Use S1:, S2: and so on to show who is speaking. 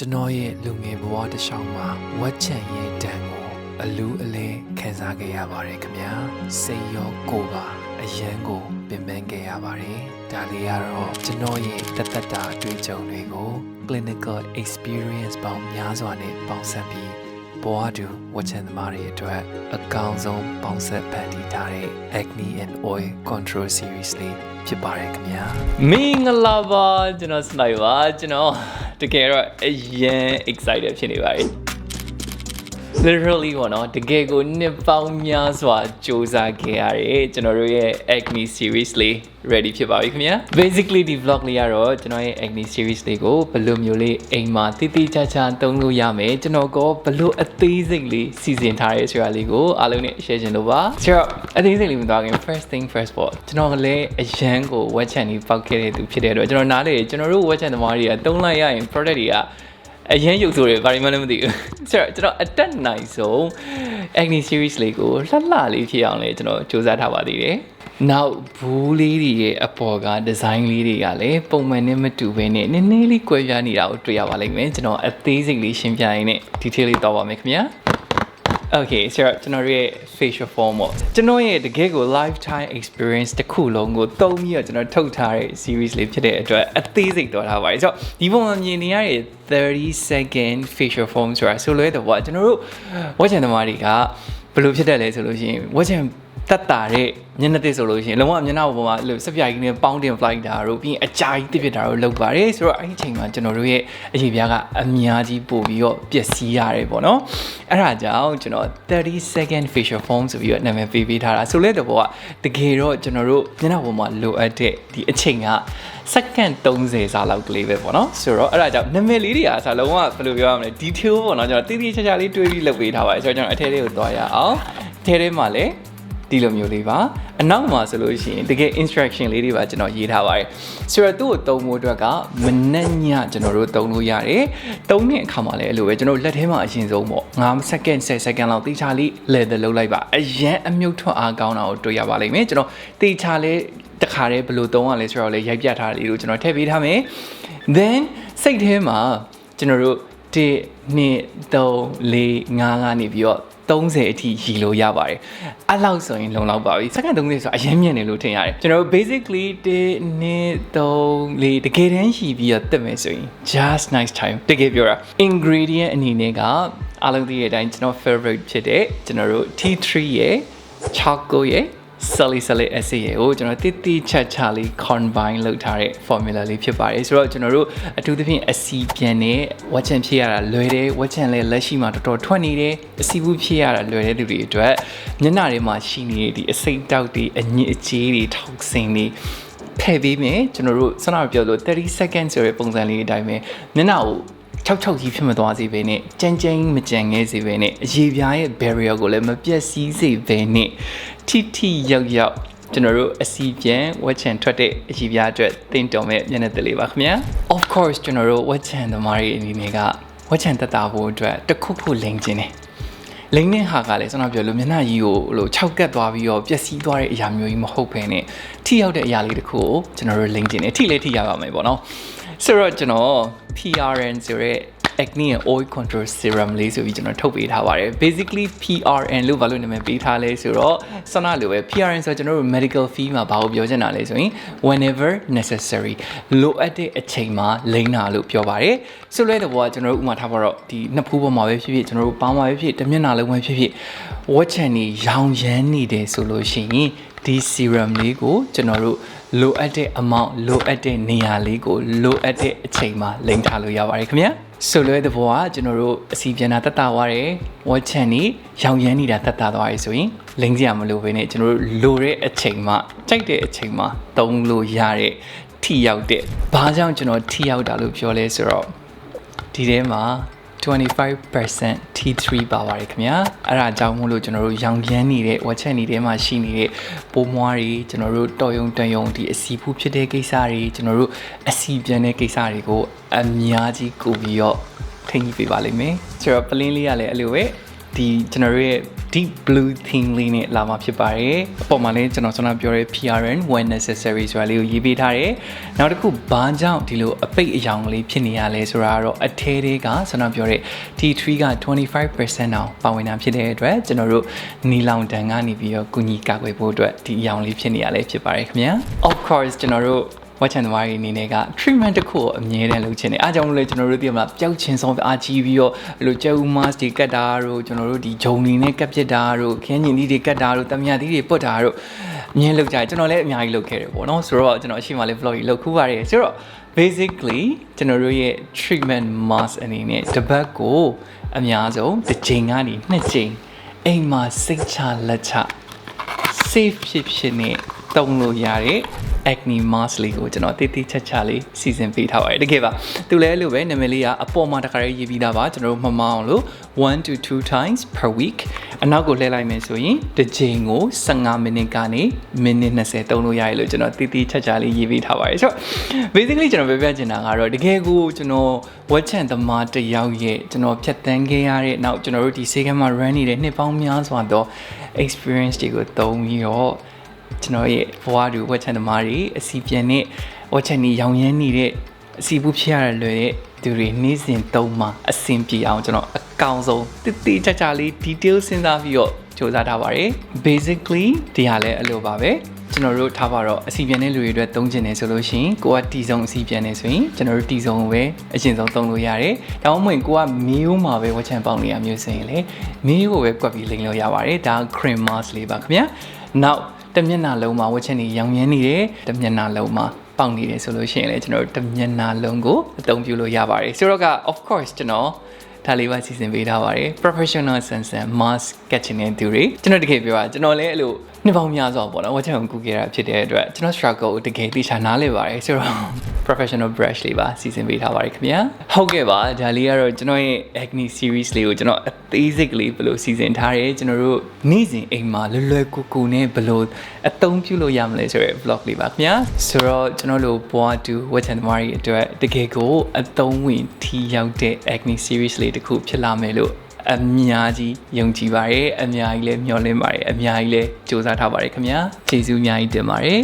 S1: ကျွန်တော်ရဲ့လူငယ်ဘဝတစ်လျှောက်မှာဝက်ချန်ရဲ့တန်ကိုအလူးအလဲခံစားခဲ့ရပါတယ်ခင်ဗျာစိတ်ရောကိုယ်ပါအယံကိုပင်ပန်းခဲ့ရပါတယ်ဒါလေးကတော့ကျွန်တော်ရဲ့တသက်တာအတွေ့အကြုံတွေကို clinical experience ပေါင်းများစွာနဲ့ပေါင်းစပ်ပြီးဘဝတူဝက်ချန်သမားတွေအတွက်အကောင်းဆုံးပေါင်းစပ်ဖန်တီးထားတဲ့ Acne and Oil Control Series လေးဖြစ်ပါတယ်ခင်ဗျာ
S2: မင်္ဂလာပါကျွန်တော်စနိုက်ပါကျွန်တော်တကယ်တော့အရင် excited ဖြစ်နေပါတယ် literally ပေါ့နော်တကယ်ကိုနှစ်ပေါင်းများစွာစူးစမ်းခဲ့ရတယ်ကျွန်တော်တို့ရဲ့ Acne series လေး ready ဖြစ်ပါပြီခင်ဗျာ basically ဒီ vlog လေးကတော့ကျွန်တော်ရဲ့ Acne series လေးကိုဘယ်လိုမျိုးလေးအိမ်မှာတိတိကျကျသုံးလို့ရမယ်ကျွန်တော်ကဘယ်လိုအသေးစိတ်လေးစီစဉ်ထားရဲဆိုတာလေးကိုအားလုံးနဲ့ share ချင်လို့ပါဆိုတော့အသေးစိတ်လေးမသွားခင် first thing first ပေါ့ကျွန်တော်ကလည်းအရန်ကို web channel ကြီးပေါက်ခဲ့တဲ့သူဖြစ်တဲ့အတွက်ကျွန်တော်နားလေကျွန်တော်တို့ web channel သမားတွေကသုံးလိုက်ရရင် product တွေကအရင်ရုပ်ဆိုတွေဘာမှလည်းမသိဘူးဆိုတော့ကျွန်တော်အတက်နိုင်ဆုံး Acne series လေးကိုလှလှလေးဖြစ်အောင်လေကျွန်တော်စူးစမ်းထားပါသေးတယ်နောက်ဘူးလေးတွေရဲ့အပေါ်ကဒီဇိုင်းလေးတွေကလည်းပုံမှန်နဲ့မတူဘဲနဲ့နည်းနည်းလေးကွဲပြားနေတာကိုတွေ့ရပါလိမ့်မယ်ကျွန်တော်အသေးစိတ်လေးရှင်းပြရင်းနဲ့ detail လေးတော့ပါမယ်ခင်ဗျာOkay, so ကျွန်တော်ရဲ့ facial form ပေါ့ကျွန်တော်ရဲ့တကယ်ကို lifetime experience တစ်ခုလုံးကိုသုံးပြီးတော့ကျွန်တော်ထုတ်ထားတဲ့ series လေးဖြစ်တဲ့အတွက်အသေးစိတ်တော့ထားပါတယ်ဆိုတော့ဒီပုံမှာမြင်နေရတဲ့30 second facial form ဆိုတာဆိုလိုတဲ့ဘောကျွန်တော်တို့ဝက်ချန်သမားတွေကဘယ်လိုဖြစ်တတ်လဲဆိုလို့ရှိရင်ဝက်ချန်တက်တာတဲ့မျက်နှာသစ်ဆိုလို့ရှိရင်လုံးဝမျက်နှာပေါ်မှာစပြိုင်နဲ့ပေါင်းတင် flight တာတို့ပြီးရင်အကြာကြီးတစ်ဖြစ်တာတို့လုပ်ပါတယ်ဆိုတော့အဲ့ဒီအချိန်မှာကျွန်တော်တို့ရဲ့အရေးပြားကအများကြီးပို့ပြီးတော့ပျက်စီးရတယ်ပေါ့နော်အဲ့ဒါကြောင့်ကျွန်တော်30 second facial form ဆိုပြီးတော့နာမည်ပေးထားတာဆိုလဲတဲ့ဘောကတကယ်တော့ကျွန်တော်တို့မျက်နှာပေါ်မှာလိုအပ်တဲ့ဒီအချိန်ကစက္ကန့်30စာလောက်ကလေးပဲပေါ့နော်ဆိုတော့အဲ့ဒါကြောင့်နာမည်လေးတွေအားလုံးဝဘယ်လိုပြောရမလဲ detail ပေါ့နော်ကျွန်တော်တိတိကျကျလေးတွေးပြီးလုပ်ပေးထားပါတယ်ဆိုတော့ကျွန်တော်အထဲလေးကိုသွားရအောင်အထဲထဲမှာလည်းဒီလိုမျိုးလေးပါအနောက်မှာဆိုလို့ရှိရင်တကယ် instruction လေးတွေပါကျွန်တော်ရေးထားပါတယ်ဆိုတော့သူ့ကိုသုံးဖို့အတွက်ကမနက်ညကျွန်တော်တို့သုံးလို့ရတယ်သုံးတဲ့အခါမှာလည်းအဲ့လိုပဲကျွန်တော်လက်ထဲမှာအရင်ဆုံးပေါ့9 second 10 second လောက်တေချာလေး leather လုပ်လိုက်ပါအရန်အမြုပ်ထွက်အားကောင်းတာကိုတွေ့ရပါလိမ့်မယ်ကျွန်တော်တေချာလေးတခါတည်းဘယ်လိုသုံးရလဲဆိုတော့လေရိုက်ပြထားလေးလို့ကျွန်တော်ထည့်ပေးထားမယ် then စိတ်ထဲမှာကျွန်တော်တို့1 2 3 4 5ကနေပြီးတော့30အထိရည်လို့ရပါတယ်အဲ့လောက်ဆိုရင်လုံလောက်ပါပြီစက္ကန့်30ဆိုအရင်မြင့်နေလို့ထင်ရတယ်ကျွန်တော်တို့ basically 1 2 3 4တကယ်တမ်းရည်ပြီးတော့တက်မယ်ဆိုရင် just nice time တကယ်ပြောတာ ingredient အနေနဲ့ကအားလုံးသိတဲ့အတိုင်းကျွန်တော် favorite ဖြစ်တဲ့ကျွန်တော်တို့ T3 ရဲ့ charcoal ရဲ့salicylic acid ရေကိုကျွန်တော်တိတိကျကျလေး combine လုပ်ထားတဲ့ formula လေးဖြစ်ပါတယ်ဆိုတော့ကျွန်တော်တို့အထူးသဖြင့်အစီပြန်နဲ့ဝက်ချန်ဖြစ်ရတာလွယ်တယ်ဝက်ချန်လည်းလက်ရှိမှာတော်တော်ထွက်နေတယ်အစီဘူးဖြစ်ရတာလွယ်တဲ့လူတွေအတွက်မျက်နှာထဲမှာရှိနေတဲ့ဒီအစိတ်တောက်တွေအညစ်အကြေးတွေထောက်ဆင်တွေဖယ်ပေးမယ်ကျွန်တော်တို့စနပြောလို့30 second ဆိုတဲ့ပုံစံလေးအတိုင်းပဲမျက်နှာကို6ကြီးဖြစ်မသွားစေဘဲနဲ့ကြမ်းကြမ်းမကြမ်းငဲစေဘဲနဲ့အရေပြားရဲ့ barrier ကိုလည်းမပြတ်စီးစေဘဲနဲ့ထိရောက်ကျွန်တော်တို့အစီပြန်ဝက်ချန်ထွက်တဲ့အရေပြားအတွက်တင်တော်မဲ့မျက်နှာသစ်လေးပါခင်ဗျာ of course ကျွန်တော်တို့ဝက်ချန်သမားတွေအနေနဲ့ကဝက်ချန်တက်တာဖို့အတွက်တခုလိမ်ကျင်တယ်လိမ်တဲ့ဟာကလည်းကျွန်တော်ပြောလို့မျက်နှာကြီးကိုလို့6ကတ်သွားပြီးတော့ပျက်စီးသွားတဲ့အရာမျိုးကြီးမဟုတ်ဘဲနဲ့ထိရောက်တဲ့အရာလေးတစ်ခုကိုကျွန်တော်တို့လိမ်ကျင်တယ်ထိလည်းထိရပါမယ်ပေါ့နော်ဆိုတော့ကျွန်တော် PRN ဆိုရဲ Acne and Oil Control Serum လေးဆိုပြီးကျွန်တော်ထုတ်ပေးထားပါတယ် basically PRN လို့ဘာလို့နာမည်ပေးထားလဲဆိုတော့စနလိုပဲ PRN ဆိုတော့ကျွန်တော်တို့ medical fee မှာဘာကိုပြောချင်တာလဲဆိုရင် whenever necessary လိုအပ်တဲ့အချိန်မှာလိမ့်တာလို့ပြောပါတယ်ဆိုလဲတဲ့ဘောကကျွန်တော်တို့ဥမာထားပါတော့ဒီနှစ်ဖူးပေါ်မှာပဲဖြစ်ဖြစ်ကျွန်တော်တို့ပေါင်းမှာပဲဖြစ်တမျက်နှာလုံးပဲဖြစ်ဖြစ်ဝက်ချန်နေရောင်ရမ်းနေတယ်ဆိုလို့ရှိရင်ဒီ serum လေးကိုကျွန်တော်တို့လိုအပ်တဲ့ amount လိုအပ်တဲ့နေရာလေးကိုလိုအပ်တဲ့အချိန်မှာလိမ့်ထားလို့ရပါတယ်ခင်ဗျာဆိုလွဲတဲ့ဘောကကျွန်တော်တို့အစီပြန်တာတက်တာသွားတယ်ဝက်ချန်နေရောင်ရမ်းနေတာတက်တာသွားရဆိုရင်လိမ့်စရာမလိုဘဲနဲ့ကျွန်တော်တို့လိုတဲ့အချိန်မှာကြိုက်တဲ့အချိန်မှာသုံးလို့ရတဲ့ထိရောက်တဲ့ဘာကြောင့်ကျွန်တော်ထိရောက်တာလို့ပြောလဲဆိုတော့ဒီထဲမှာ25% T3 ပါပါတယ်ခင်ဗျာအဲ့ဒါကြောင့်မို့လို့ကျွန်တော်တို့ရောင်ရမ်းနေတဲ့ဝက်ချက်နေထဲမှာရှိနေတဲ့ပိုးမွားတွေကျွန်တော်တို့တော်ယုံတန်ယုံဒီအစီဖူးဖြစ်တဲ့ကိစ္စတွေကျွန်တော်တို့အစီပြန်တဲ့ကိစ္စတွေကိုအများကြီးကူပြီးတော့ထိန်းပေးပါလိမ့်မယ်ဆိုတော့ပလင်းလေးကလည်းအဲ့လိုပဲဒီကျွန်တော်တို့ရဲ့ deep blue theme လေးနဲ့လာမှာဖြစ်ပါတယ်အပေါ်မှာလည်းကျွန်တော်ပြောရဲ PRN when necessary ဆိုတာလေးကိုရေးပေးထားတယ်နောက်တစ်ခုဘာကြောင့်ဒီလိုအပိတ်အယောင်လေးဖြစ်နေရလဲဆိုတာကတော့အထဲတွေကကျွန်တော်ပြောရဲ T3 က 25% အောင်ပါဝင်တာဖြစ်တဲ့အတွက်ကျွန်တော်တို့နီလောင်တန်ကနေပြီးတော့ကုညီကာကွယ်ဖို့အတွက်ဒီအယောင်လေးဖြစ်နေရလဲဖြစ်ပါတယ်ခင်ဗျာ of course ကျွန်တော်တို့ဝက်ချန်သမားတွေအနေနဲ့က treatment တစ်ခုကိုအမြဲတမ်းလုပ်ချင်တယ်အားကြောင့်လို့ကျွန်တော်တို့သိရမလားပျောက်ချင်ဆုံးအားကြီးပြီးတော့အဲ့လိုကျဲဦး mask တွေကတ်တာတို့ကျွန်တော်တို့ဒီဂျုံတွေနဲ့ကတ်ပစ်တာတို့ခင်းညင်သီးတွေကတ်တာတို့တမယာသီးတွေပုတ်တာတို့အမြဲလုပ်ကြတယ်ကျွန်တော်လည်းအများကြီးလုပ်ခဲ့တယ်ပေါ့နော်ဆိုတော့ကျွန်တော်အရှိမလေး vlog ကြီးလုပ်ခူးပါတယ်ဆိုတော့ basically ကျွန်တော်တို့ရဲ့ treatment mask အနေနဲ့တစ်ပတ်ကိုအများဆုံးတစ်ချိန်ကနေနှစ်ချိန်အိမ်မှာစိတ်ချလက်ချ safe ဖြစ်နဲ့တုံးလို့ရတဲ့ acne mask လေးကိုကျွန်တော်တိတိကျကျလေးစီစဉ်ပေးထားပါတယ်တကယ်ပါသူလည်းအဲ့လိုပဲနာမည်လေးကအပေါ်မှာတခါရေးရေးပြီးသားပါကျွန်တော်တို့မမအောင်လို့1 to 2 times per week အနောက်ကိုလှည့်လိုက်မယ်ဆိုရင်တစ်ချိန်ကို15မိနစ်ကနေမိနစ်20တုံးလို့ရတယ်လို့ကျွန်တော်တိတိကျကျလေးရေးပေးထားပါတယ်ဆိုတော့ basically ကျွန်တော်ပြောပြချင်တာကတော့တကယ်ကိုကျွန်တော်ဝက်ချန်သမားတစ်ယောက်ရဲ့ကျွန်တော်ဖြတ်သန်းခဲ့ရတဲ့နောက်ကျွန်တော်တို့ဒီဆေးကမ်းမှာ run နေတဲ့နှစ်ပေါင်းများစွာသော experience တွေကိုသုံးပြီးတော့ကျွန်တော်ရဲ့ဘဝတူဝက်ချန်သမားတွေအစီပြန်နဲ့ဝက်ချန်ကြီးရောင်ရမ်းနေတဲ့အစီဘူးဖြစ်ရတဲ့လွယ်တဲ့သူတွေနေ့စဉ်သုံးမှာအဆင်ပြေအောင်ကျွန်တော်အကောင်းဆုံးတိတိကျကျလေး detail စဉ်းစားပြီးတော့စူးစမ်းထားပါတယ် basically ဒီဟာလည်းအလိုပါပဲကျွန်တော်တို့ထားပါတော့အစီပြန်တဲ့လူတွေအတွက်သုံးကျင်တယ်ဆိုလို့ရှိရင်ကိုကတီစုံအစီပြန်နေဆိုရင်ကျွန်တော်တို့တီစုံကိုပဲအရင်ဆုံးသုံးလို့ရတယ်။ဒါမှမဟုတ်ကိုကမီးရိုးမှာပဲဝက်ချန်ပေါင်နေရမျိုးဆိုရင်လေမီးရိုးကိုပဲကွက်ပြီးလိမ်လို့ရပါတယ်။ဒါ cream mask လေးပါခင်ဗျာ။ Now တမျက်နှာလုံးမှာဝက်ချန်နေရောင်ရမ်းနေတယ်တမျက်နှာလုံးမှာပေါင်နေတယ်ဆိုလို့ရှိရင်လေကျွန်တော်တို့တမျက်နှာလုံးကိုအသုံးပြုလို့ရပါတယ်ဆိုတော့က of course ကျွန်တော်ဒါလေးပါစီစဉ်ပေးထားပါတယ် professional sensor mask ကတ်ချင်တဲ့သူတွေကျွန်တော်တကယ်ပြောတာကျွန်တော်လည်းအဲ့လိုနှစ်ပေါင်းများစွာပေါ့နော်ဝက်ချန်ကိုကူခဲ့တာဖြစ်တဲ့အတွက်ကျွန်တော် struggle တကယ်သိချာနားလည်ပါတယ်ဆိုတော့ professional brush လေးပါစီစဉ်ပေးထားပါတယ်ခင်ဗျာဟုတ်ကဲ့ပါဒါလေးကတော့ကျွန်တော်ရဲ့ acne series လေးကိုကျွန်တော်အသေးစိတ်လေးဘယ်လိုစီစဉ်ထားတယ်ကျွန်တော်တို့နေ့စဉ်အိမ်မှာလွယ်လွယ်ကူကူနဲ့ဘယ်လိုအသုံးပြုလို့ရမလဲဆိုတဲ့ vlog လေးပါခင်ဗျာဆိုတော့ကျွန်တော်တို့ဘွားတူဝက်ချန်သမားတွေအတွက်တကယ်ကိုအသုံးဝင်ထိရောက်တဲ့ acne series လေးတစ်ခုဖြစ်လာမယ်လို့အများကြီးယုံကြည်ပါတယ်အများကြီးလည်းမျှော်လင့်ပါတယ်အများကြီးလည်းစူးစမ်းထားပါတယ်ခင်ဗျာကျေးဇူးအများကြီးတင်ပါတယ်